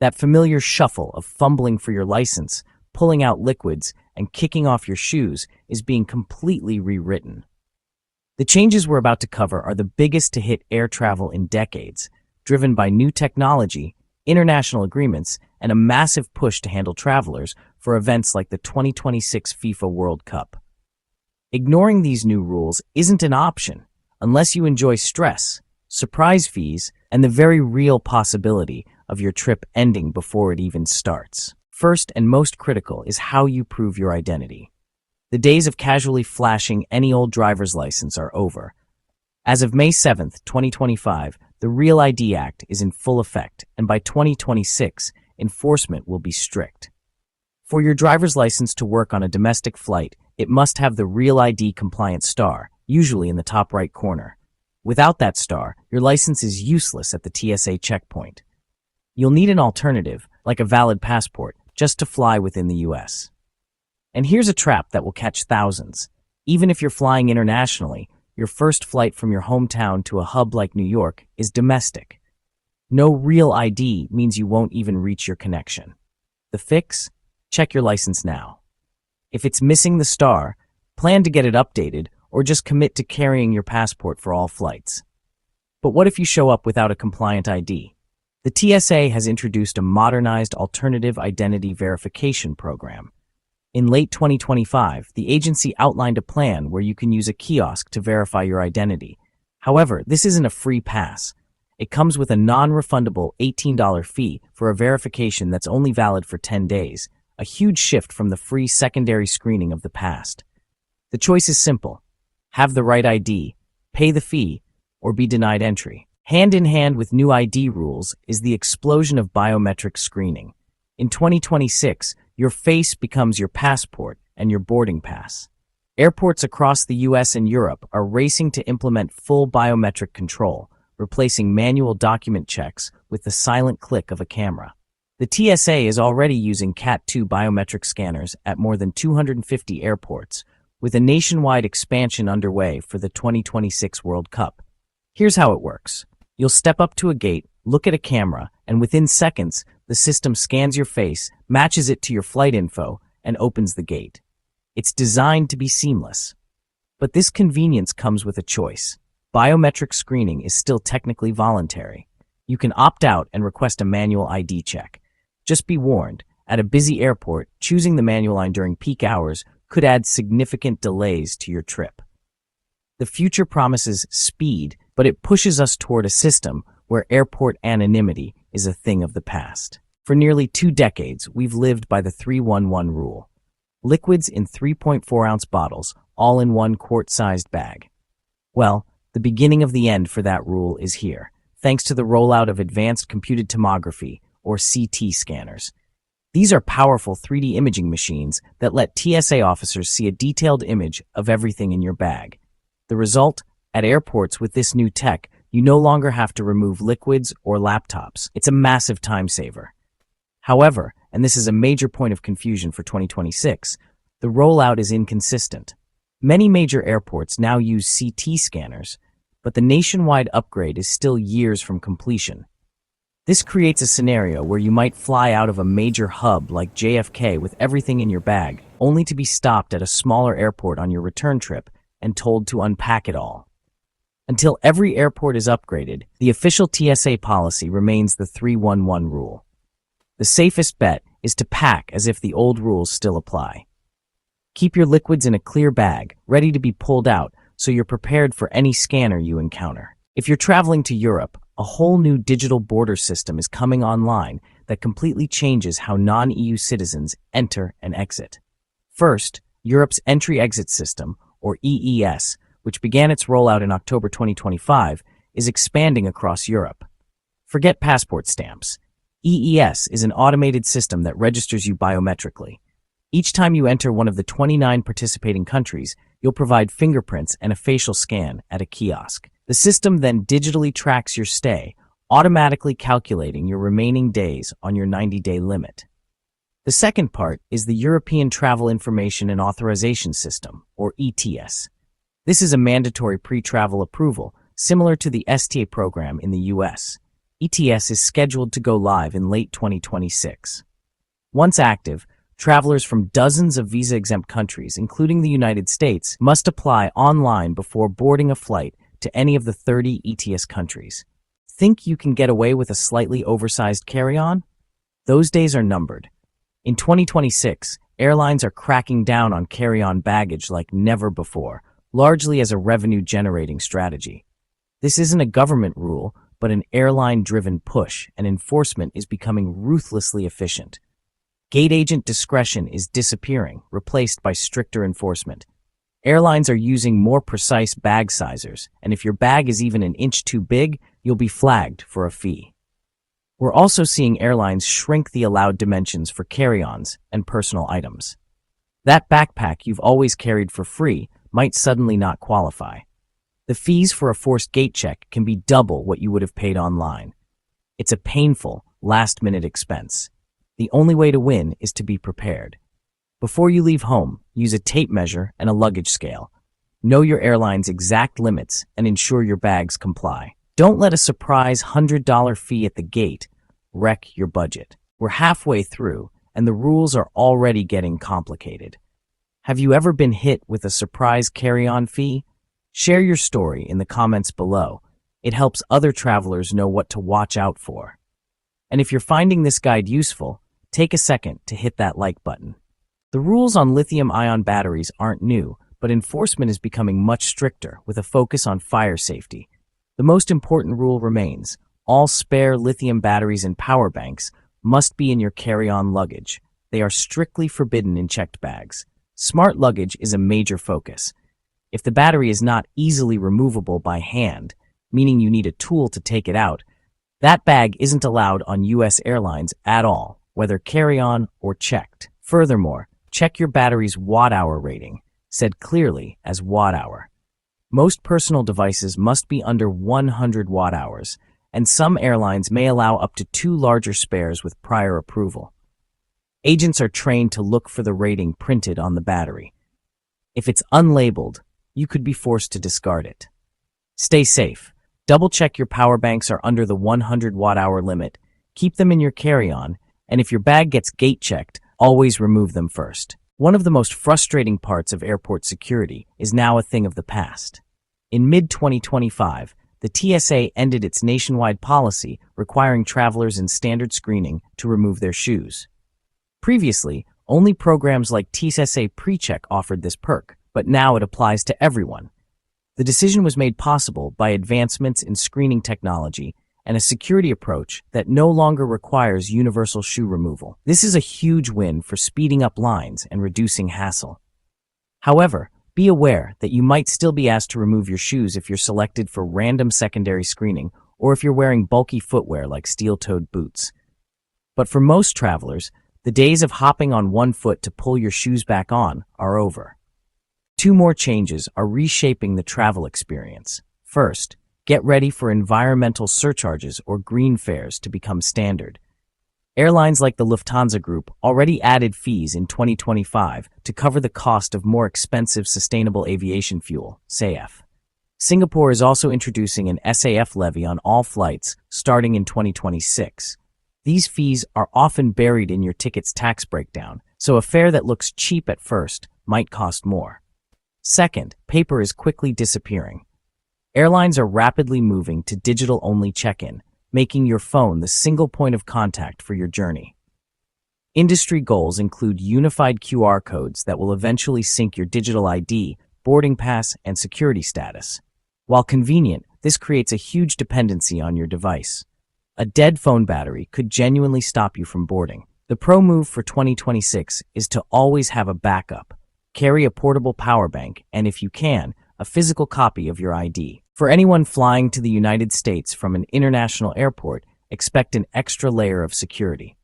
That familiar shuffle of fumbling for your license, pulling out liquids, and kicking off your shoes is being completely rewritten. The changes we're about to cover are the biggest to hit air travel in decades, driven by new technology, international agreements, and a massive push to handle travelers for events like the 2026 FIFA World Cup. Ignoring these new rules isn't an option unless you enjoy stress, surprise fees, and the very real possibility of your trip ending before it even starts. First and most critical is how you prove your identity. The days of casually flashing any old driver's license are over. As of May 7th, 2025, the Real ID Act is in full effect, and by 2026, enforcement will be strict. For your driver's license to work on a domestic flight, it must have the Real ID compliant star, usually in the top right corner. Without that star, your license is useless at the TSA checkpoint. You'll need an alternative, like a valid passport, just to fly within the US. And here's a trap that will catch thousands. Even if you're flying internationally, your first flight from your hometown to a hub like New York is domestic. No Real ID means you won't even reach your connection. The fix? Check your license now. If it's missing the star, plan to get it updated or just commit to carrying your passport for all flights. But what if you show up without a compliant ID? The TSA has introduced a modernized alternative identity verification program. In late 2025, the agency outlined a plan where you can use a kiosk to verify your identity. However, this isn't a free pass. It comes with a non-refundable $18 fee for a verification that's only valid for 10 days, a huge shift from the free secondary screening of the past. The choice is simple. Have the right ID, pay the fee, or be denied entry. Hand in hand with new ID rules is the explosion of biometric screening. In 2026, your face becomes your passport and your boarding pass. Airports across the US and Europe are racing to implement full biometric control, replacing manual document checks with the silent click of a camera. The TSA is already using Cat2 biometric scanners at more than 250 airports, with a nationwide expansion underway for the 2026 World Cup. Here's how it works. You'll step up to a gate, look at a camera, and within seconds, the system scans your face, matches it to your flight info, and opens the gate. It's designed to be seamless. But this convenience comes with a choice. Biometric screening is still technically voluntary. You can opt out and request a manual ID check. Just be warned, at a busy airport, choosing the manual line during peak hours could add significant delays to your trip. The future promises speed, but it pushes us toward a system where airport anonymity is a thing of the past. For nearly 2 decades, we've lived by the 311 rule. Liquids in 3.4-ounce bottles, all in one quart-sized bag. Well, the beginning of the end for that rule is here, thanks to the rollout of advanced computed tomography, or CT scanners. These are powerful 3D imaging machines that let TSA officers see a detailed image of everything in your bag. The result? At airports with this new tech, you no longer have to remove liquids or laptops. It's a massive time saver. However, and this is a major point of confusion for 2026, the rollout is inconsistent. Many major airports now use CT scanners, but the nationwide upgrade is still years from completion. This creates a scenario where you might fly out of a major hub like JFK with everything in your bag, only to be stopped at a smaller airport on your return trip and told to unpack it all. Until every airport is upgraded, the official TSA policy remains the 311 rule. The safest bet is to pack as if the old rules still apply. Keep your liquids in a clear bag, ready to be pulled out, so you're prepared for any scanner you encounter. If you're traveling to Europe, a whole new digital border system is coming online that completely changes how non-EU citizens enter and exit. First, Europe's entry-exit system, or EES, which began its rollout in October 2025, is expanding across Europe. Forget passport stamps. EES is an automated system that registers you biometrically. Each time you enter one of the 29 participating countries, you'll provide fingerprints and a facial scan at a kiosk. The system then digitally tracks your stay, automatically calculating your remaining days on your 90-day limit. The second part is the European Travel Information and Authorization System, or ETIAS. This is a mandatory pre-travel approval, similar to the STA program in the US. ETIAS is scheduled to go live in late 2026. Once active, travelers from dozens of visa-exempt countries, including the United States, must apply online before boarding a flight to any of the 30 ETIAS countries. Think you can get away with a slightly oversized carry-on? Those days are numbered. In 2026, airlines are cracking down on carry-on baggage like never before, largely as a revenue-generating strategy. This isn't a government rule, but an airline-driven push, and enforcement is becoming ruthlessly efficient. Gate agent discretion is disappearing, replaced by stricter enforcement. Airlines are using more precise bag sizers, and if your bag is even an inch too big, you'll be flagged for a fee. We're also seeing airlines shrink the allowed dimensions for carry-ons and personal items. That backpack you've always carried for free might suddenly not qualify. The fees for a forced gate check can be double what you would have paid online. It's a painful, last-minute expense. The only way to win is to be prepared. Before you leave home, use a tape measure and a luggage scale. Know your airline's exact limits and ensure your bags comply. Don't let a surprise $100 fee at the gate wreck your budget. We're halfway through, and the rules are already getting complicated. Have you ever been hit with a surprise carry-on fee? Share your story in the comments below. It helps other travelers know what to watch out for. And if you're finding this guide useful, take a second to hit that like button. The rules on lithium-ion batteries aren't new, but enforcement is becoming much stricter with a focus on fire safety. The most important rule remains: all spare lithium batteries and power banks must be in your carry-on luggage. They are strictly forbidden in checked bags. Smart luggage is a major focus. If the battery is not easily removable by hand, meaning you need a tool to take it out, that bag isn't allowed on U.S. airlines at all, whether carry-on or checked. Furthermore, check your battery's watt-hour rating, said clearly as watt-hour. Most personal devices must be under 100 watt-hours, and some airlines may allow up to 2 larger spares with prior approval. Agents are trained to look for the rating printed on the battery. If it's unlabeled, you could be forced to discard it. Stay safe. Double-check your power banks are under the 100 watt-hour limit, keep them in your carry-on, and if your bag gets gate-checked, always remove them first. One of the most frustrating parts of airport security is now a thing of the past. In mid-2025, the TSA ended its nationwide policy requiring travelers in standard screening to remove their shoes. Previously, only programs like TSA PreCheck offered this perk, but now it applies to everyone. The decision was made possible by advancements in screening technology and a security approach that no longer requires universal shoe removal. This is a huge win for speeding up lines and reducing hassle. However, be aware that you might still be asked to remove your shoes if you're selected for random secondary screening or if you're wearing bulky footwear like steel-toed boots. But for most travelers, the days of hopping on one foot to pull your shoes back on are over. 2 more changes are reshaping the travel experience. First, get ready for environmental surcharges or green fares to become standard. Airlines like the Lufthansa Group already added fees in 2025 to cover the cost of more expensive sustainable aviation fuel, SAF. Singapore is also introducing an SAF levy on all flights starting in 2026. These fees are often buried in your ticket's tax breakdown, so a fare that looks cheap at first might cost more. Second, paper is quickly disappearing. Airlines are rapidly moving to digital-only check-in, making your phone the single point of contact for your journey. Industry goals include unified QR codes that will eventually sync your digital ID, boarding pass, and security status. While convenient, this creates a huge dependency on your device. A dead phone battery could genuinely stop you from boarding. The pro move for 2026 is to always have a backup. Carry a portable power bank, and if you can, a physical copy of your ID. For anyone flying to the United States from an international airport, expect an extra layer of security.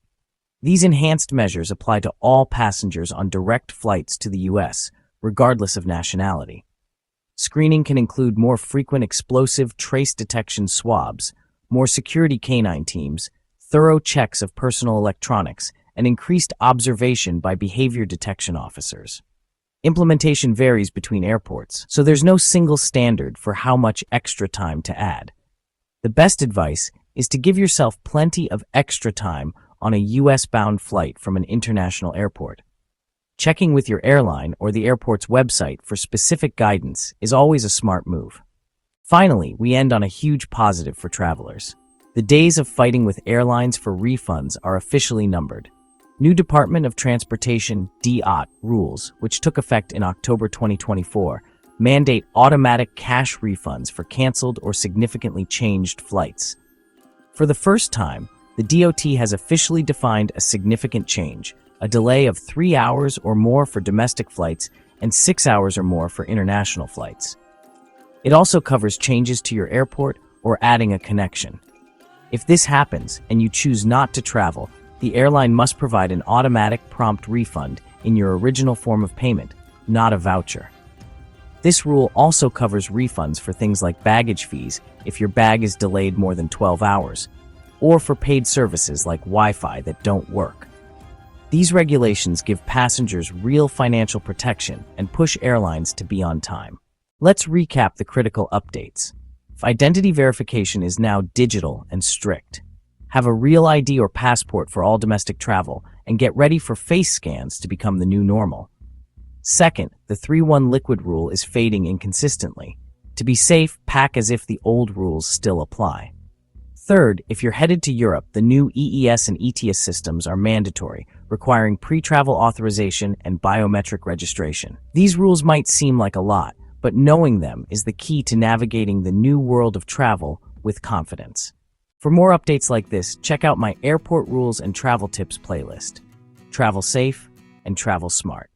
These enhanced measures apply to all passengers on direct flights to the U.S., regardless of nationality. Screening can include more frequent explosive trace detection swabs, more security canine teams, thorough checks of personal electronics, and increased observation by behavior detection officers. Implementation varies between airports, so there's no single standard for how much extra time to add. The best advice is to give yourself plenty of extra time on a US-bound flight from an international airport. Checking with your airline or the airport's website for specific guidance is always a smart move. Finally, we end on a huge positive for travelers. The days of fighting with airlines for refunds are officially numbered. New Department of Transportation (DOT) rules, which took effect in October 2024, mandate automatic cash refunds for canceled or significantly changed flights. For the first time, the DOT has officially defined a significant change, a delay of 3 hours or more for domestic flights and 6 hours or more for international flights. It also covers changes to your airport or adding a connection. If this happens and you choose not to travel, the airline must provide an automatic prompt refund in your original form of payment, not a voucher. This rule also covers refunds for things like baggage fees if your bag is delayed more than 12 hours, or for paid services like Wi-Fi that don't work. These regulations give passengers real financial protection and push airlines to be on time. Let's recap the critical updates. Identity verification is now digital and strict. Have a real ID or passport for all domestic travel, and get ready for face scans to become the new normal. Second, the 3-1 liquid rule is fading inconsistently. To be safe, pack as if the old rules still apply. Third, if you're headed to Europe, the new EES and ETIAS systems are mandatory, requiring pre-travel authorization and biometric registration. These rules might seem like a lot, but knowing them is the key to navigating the new world of travel with confidence. For more updates like this, check out my Airport Rules and Travel Tips playlist. Travel safe and travel smart.